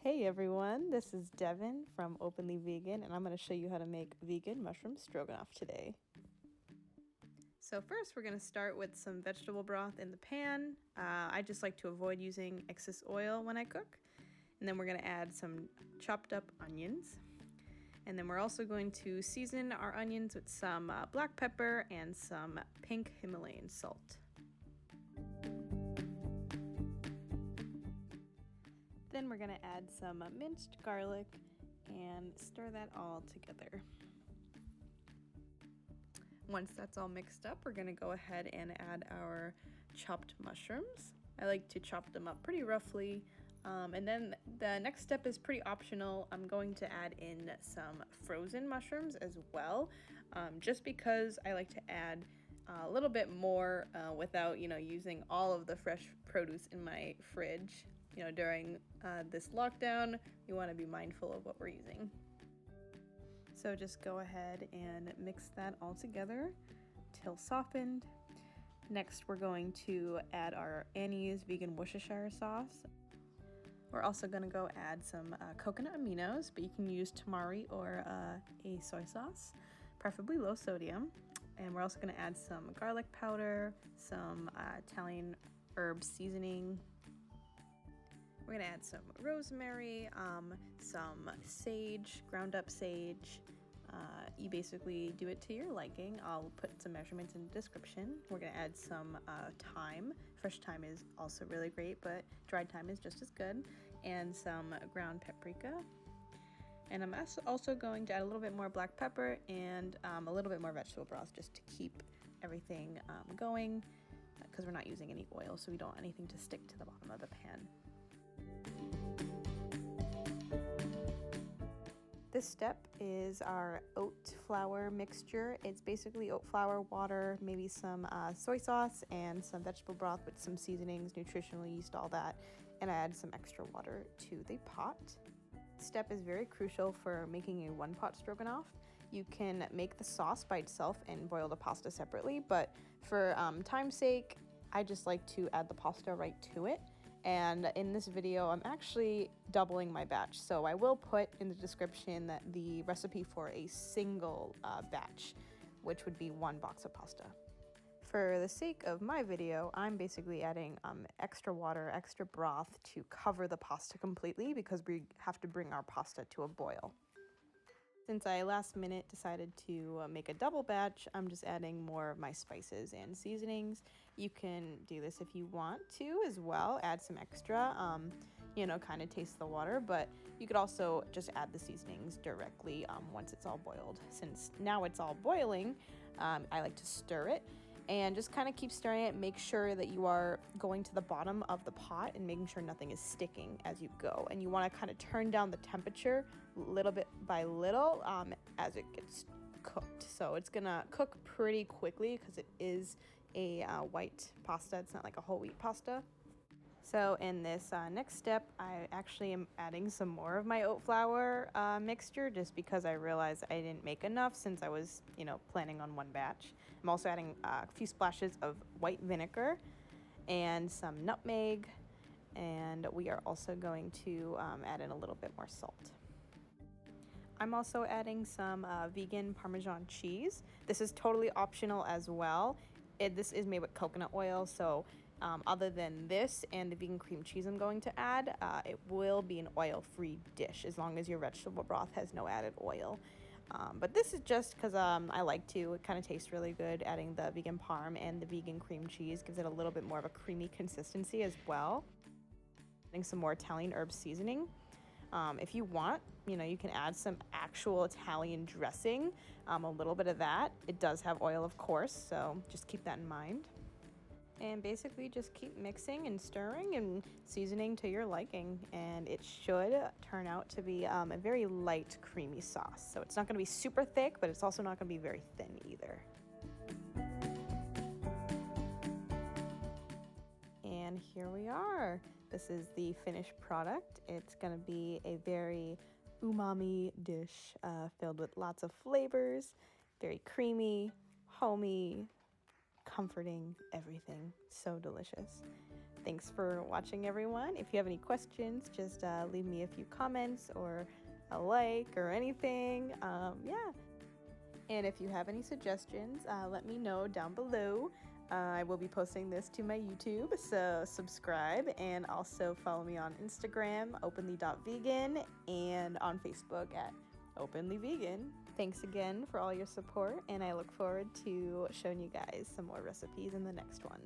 Hey everyone, this is Devin from Openly Vegan, and I'm going to show you how to make vegan mushroom stroganoff today. So first we're going to start with some vegetable broth in the pan. I just like to avoid using excess oil when I cook. And then we're going to add some chopped up onions. And then we're also going to season our onions with some black pepper and some pink Himalayan salt. Then we're going to add some minced garlic and stir that all together. Once that's all mixed up, we're going to go ahead and add our chopped mushrooms. I like to chop them up pretty roughly. And then the next step is pretty optional. I'm going to add in some frozen mushrooms as well, just because I like to add a little bit more without, using all of the fresh produce in my fridge. During this lockdown, we want to be mindful of what we're using. So just go ahead and mix that all together till softened. Next, we're going to add our Annie's vegan Worcestershire sauce. We're also going to go add some coconut aminos, but you can use tamari or a soy sauce, preferably low sodium. And we're also going to add some garlic powder, some Italian herb seasoning. We're going to add some rosemary, some sage, ground up sage. You basically do it to your liking. I'll put some measurements in the description. We're going to add some thyme. Fresh thyme is also really great, but dried thyme is just as good. And some ground paprika. And I'm also going to add a little bit more black pepper and a little bit more vegetable broth just to keep everything going, because we're not using any oil, so we don't want anything to stick to the bottom of the pan. This step is our oat flour mixture. It's basically oat flour, water, maybe some soy sauce, and some vegetable broth with some seasonings, nutritional yeast, all that. And I add some extra water to the pot. This step is very crucial for making a one-pot stroganoff. You can make the sauce by itself and boil the pasta separately, but for time's sake, I just like to add the pasta right to it. And in this video, I'm actually doubling my batch. So I will put in the description the recipe for a single batch, which would be 1 box of pasta. For the sake of my video, I'm basically adding extra water, extra broth to cover the pasta completely, because we have to bring our pasta to a boil. Since I last minute decided to make a double batch, I'm just adding more of my spices and seasonings. You can do this if you want to as well, add some extra, kind of taste the water, but you could also just add the seasonings directly once it's all boiled. Since now it's all boiling, I like to stir it. And just kind of keep stirring it. Make sure that you are going to the bottom of the pot and making sure nothing is sticking as you go. And you want to kind of turn down the temperature little bit by little as it gets cooked. So it's going to cook pretty quickly because it is a white pasta. It's not like a whole wheat pasta. So in this next step, I actually am adding some more of my oat flour mixture, just because I realized I didn't make enough since I was, planning on 1 batch. I'm also adding a few splashes of white vinegar and some nutmeg, and we are also going to add in a little bit more salt. I'm also adding some vegan Parmesan cheese. This is totally optional as well. This is made with coconut oil, so other than this and the vegan cream cheese I'm going to add, it will be an oil-free dish as long as your vegetable broth has no added oil. But this is just because I like to. It kind of tastes really good. Adding the vegan parm and the vegan cream cheese gives it a little bit more of a creamy consistency as well. Adding some more Italian herb seasoning. If you want, you can add some actual Italian dressing, a little bit of that. It does have oil, of course, so just keep that in mind. And basically just keep mixing and stirring and seasoning to your liking, and it should turn out to be a very light, creamy sauce. So it's not going to be super thick, but it's also not going to be very thin either. And here we are. This is the finished product. It's going to be a very umami dish filled with lots of flavors, very creamy, homey, comforting, everything. So delicious. Thanks for watching, everyone. If you have any questions, just leave me a few comments or a like or anything. Yeah. And if you have any suggestions, let me know down below. I will be posting this to my YouTube, so subscribe, and also follow me on Instagram, openly.vegan, and on Facebook at openlyvegan. Thanks again for all your support, and I look forward to showing you guys some more recipes in the next one.